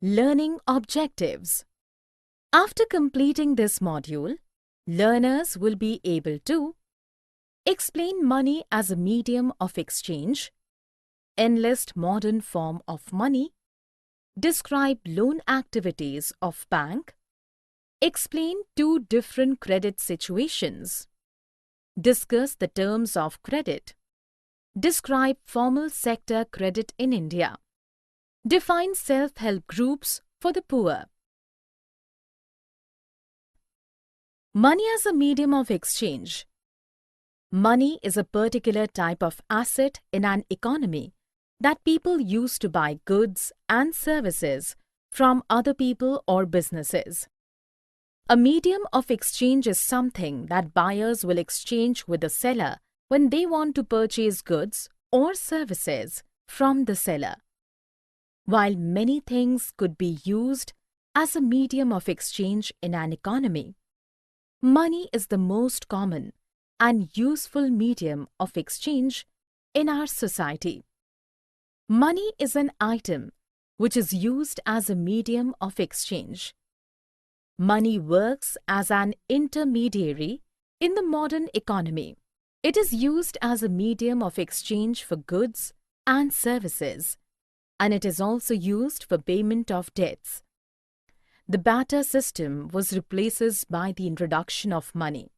Learning objectives. After completing this module, learners will be able to explain money as a medium of exchange, enlist modern form of money, describe loan activities of bank, explain two different credit situations, discuss the terms of credit, describe formal sector credit in India, define self-help groups for the poor. Money as a medium of exchange. Money is a particular type of asset in an economy that people use to buy goods and services from other people or businesses. A medium of exchange is something that buyers will exchange with the seller when they want to purchase goods or services from the seller. While many things could be used as a medium of exchange in an economy, money is the most common and useful medium of exchange in our society. Money is an item which is used as a medium of exchange. Money works as an intermediary in the modern economy. It is used as a medium of exchange for goods and services, and it is also used for payment of debts. The barter system was replaced by the introduction of money.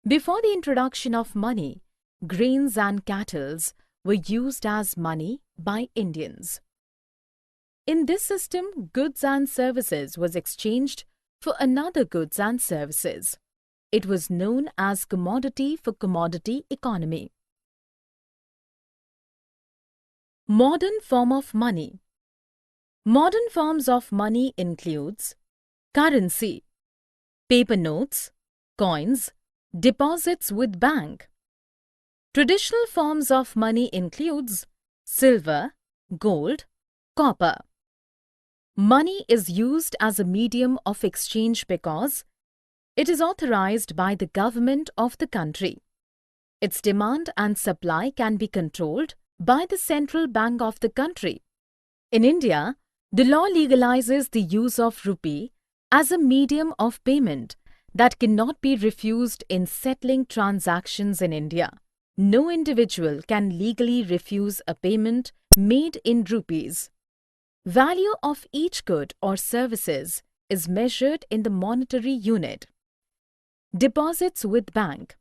Before the introduction of money, grains and cattle were used as money by Indians. In this system, goods and services was exchanged for another goods and services. It was known as commodity for commodity economy. Modern form of money. Modern forms of money includes currency, paper notes, coins, deposits with bank. Traditional forms of money includes silver, gold, copper. Money is used as a medium of exchange because it is authorized by the government of the country. Its demand and supply can be controlled by the central bank of the country. In India, the law legalizes the use of rupee as a medium of payment that cannot be refused in settling transactions in India. No individual can legally refuse a payment made in rupees. Value of each good or services is measured in the monetary unit. Deposits with bank.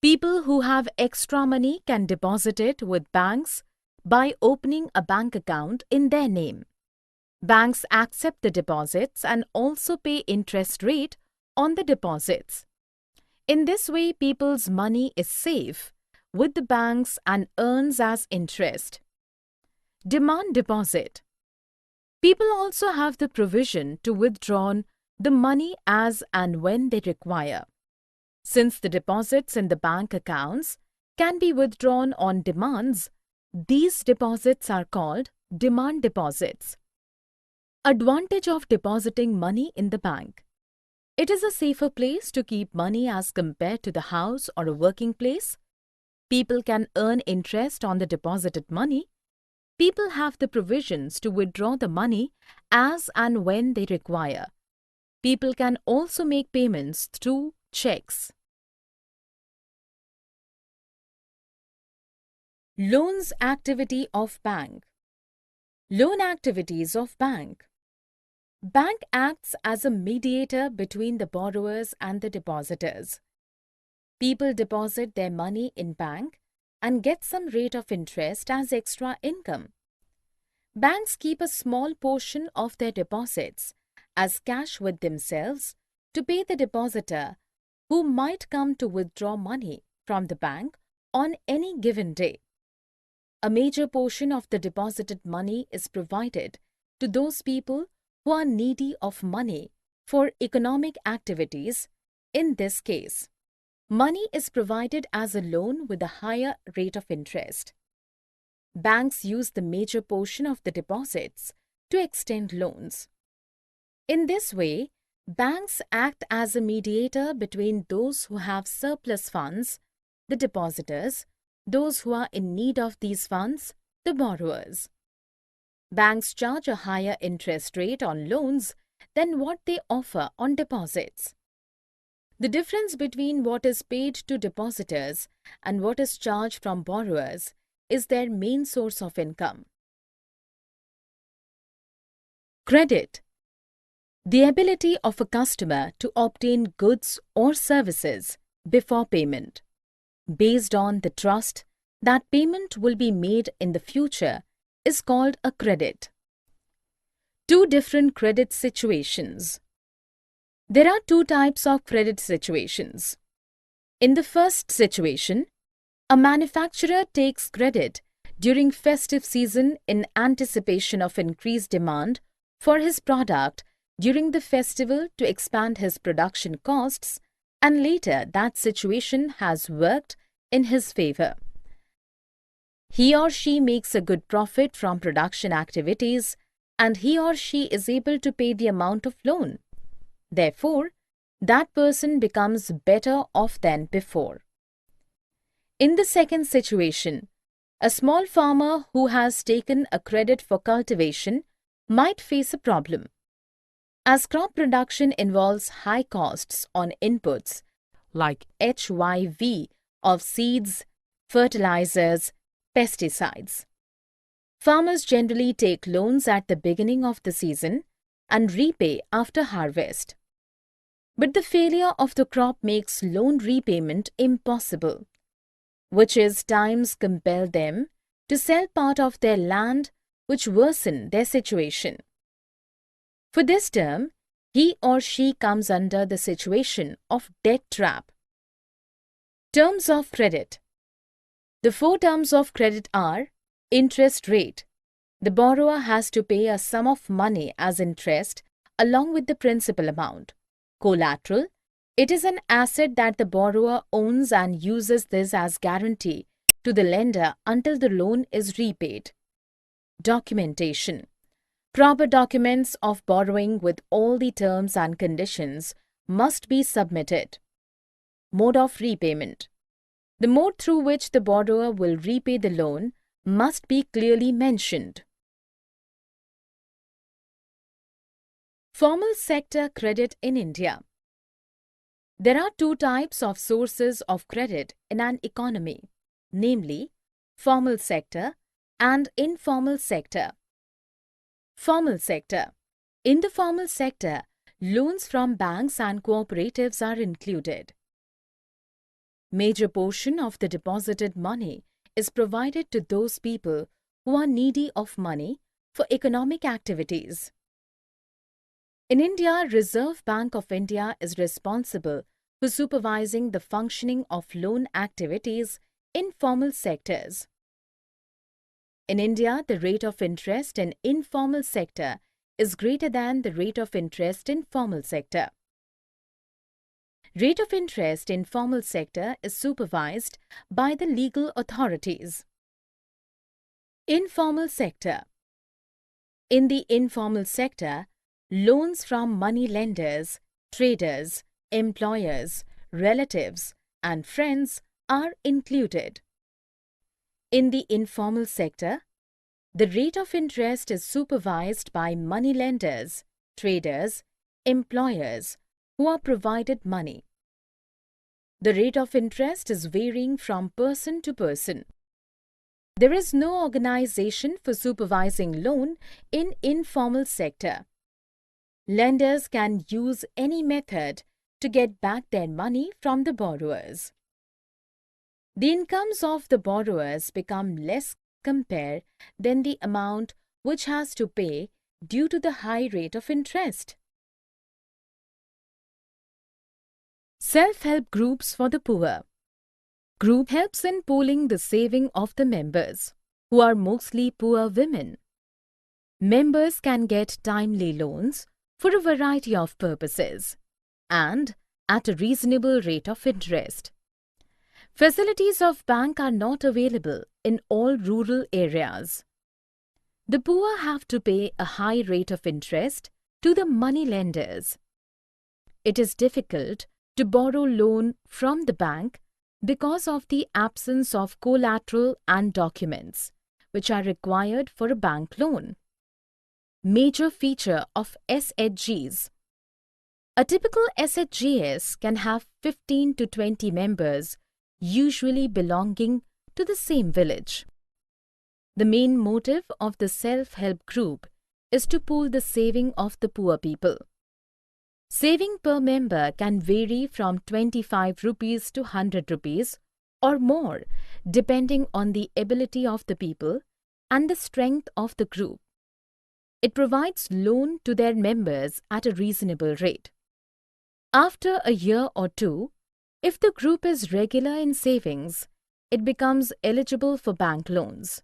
People who have extra money can deposit it with banks by opening a bank account in their name. Banks accept the deposits and also pay interest rate on the deposits. In this way, people's money is safe with the banks and earns as interest. Demand deposit. People also have the provision to withdraw the money as and when they require. Since the deposits in the bank accounts can be withdrawn on demands, these deposits are called demand deposits. Advantage of depositing money in the bank. It is a safer place to keep money as compared to the house or a working place. People can earn interest on the deposited money. People have the provisions to withdraw the money as and when they require. People can also make payments through checks. Loans activity of bank. Loan activities of bank. Bank acts as a mediator between the borrowers and the depositors. People deposit their money in bank and get some rate of interest as extra income. Banks keep a small portion of their deposits as cash with themselves to pay the depositor who might come to withdraw money from the bank on any given day. A major portion of the deposited money is provided to those people who are needy of money for economic activities. In this case, money is provided as a loan with a higher rate of interest. Banks use the major portion of the deposits to extend loans. In this way, banks act as a mediator between those who have surplus funds, the depositors, those who are in need of these funds, the borrowers. Banks charge a higher interest rate on loans than what they offer on deposits. The difference between what is paid to depositors and what is charged from borrowers is their main source of income. Credit: the ability of a customer to obtain goods or services before payment, based on the trust that payment will be made in the future, is called a credit. Two different credit situations. There are two types of credit situations. In the first situation, a manufacturer takes credit during festive season in anticipation of increased demand for his product during the festival to expand his production costs, and later that situation has worked in his favor. He or she makes a good profit from production activities and he or she is able to pay the amount of loan. Therefore, that person becomes better off than before. In the second situation, a small farmer who has taken a credit for cultivation might face a problem. As crop production involves high costs on inputs like HYV of seeds, fertilizers, pesticides. Farmers generally take loans at the beginning of the season and repay after harvest. But the failure of the crop makes loan repayment impossible, which is times compel them to sell part of their land, which worsen their situation. For this term, he or she comes under the situation of debt trap. Terms of credit. The four terms of credit are: interest rate. The borrower has to pay a sum of money as interest along with the principal amount. Collateral. It is an asset that the borrower owns and uses this as guarantee to the lender until the loan is repaid. Documentation. Proper documents of borrowing with all the terms and conditions must be submitted. Mode of repayment. The mode through which the borrower will repay the loan must be clearly mentioned. Formal sector credit in India. There are two types of sources of credit in an economy, namely formal sector and informal sector. Formal sector. In the formal sector, loans from banks and cooperatives are included. Major portion of the deposited money is provided to those people who are needy of money for economic activities. In India, Reserve Bank of India is responsible for supervising the functioning of loan activities in formal sectors. In India, the rate of interest in informal sector is greater than the rate of interest in formal sector. Rate of interest in formal sector is supervised by the legal authorities. Informal sector. In the informal sector, loans from money lenders, traders, employers, relatives, and friends are included. In the informal sector, the rate of interest is supervised by money lenders, traders, employers who are provided money. The rate of interest is varying from person to person. There is no organization for supervising loan in informal sector. Lenders can use any method to get back their money from the borrowers. The incomes of the borrowers become less compared than the amount which has to pay due to the high rate of interest. Self-help groups for the poor. Group helps in pooling the saving of the members, who are mostly poor women. Members can get timely loans for a variety of purposes and at a reasonable rate of interest. Facilities of bank are not available in all rural areas. The poor have to pay a high rate of interest to the money lenders. It is difficult to borrow loan from the bank because of the absence of collateral and documents which are required for a bank loan. Major feature of SHGs. A typical SHGs can have 15 to 20 members, usually belonging to the same village. The main motive of the self-help group is to pool the saving of the poor people. Saving per member can vary from 25 rupees to 100 rupees or more, depending on the ability of the people and the strength of the group. It provides loan to their members at a reasonable rate. After a year or two, if the group is regular in savings, it becomes eligible for bank loans.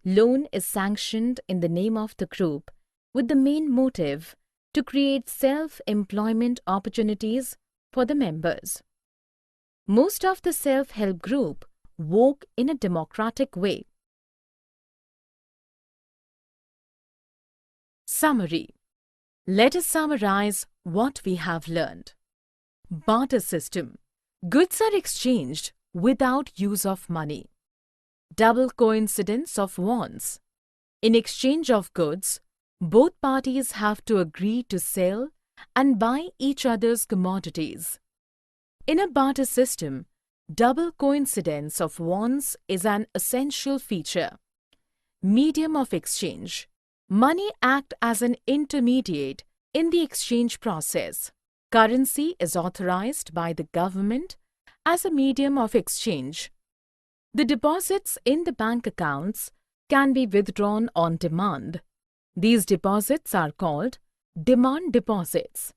Loan is sanctioned in the name of the group with the main motive to create self-employment opportunities for the members. Most of the self-help group work in a democratic way. Summary. Let us summarize what we have learned. Barter system. Goods are exchanged without use of money. Double coincidence of wants. In exchange of goods, both parties have to agree to sell and buy each other's commodities. In a barter system, double coincidence of wants is an essential feature. Medium of exchange. Money acts as an intermediate in the exchange process. Currency is authorized by the government as a medium of exchange. The deposits in the bank accounts can be withdrawn on demand. These deposits are called demand deposits.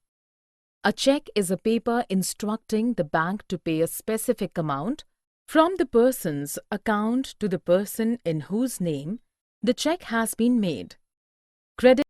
A check is a paper instructing the bank to pay a specific amount from the person's account to the person in whose name the check has been made. Credit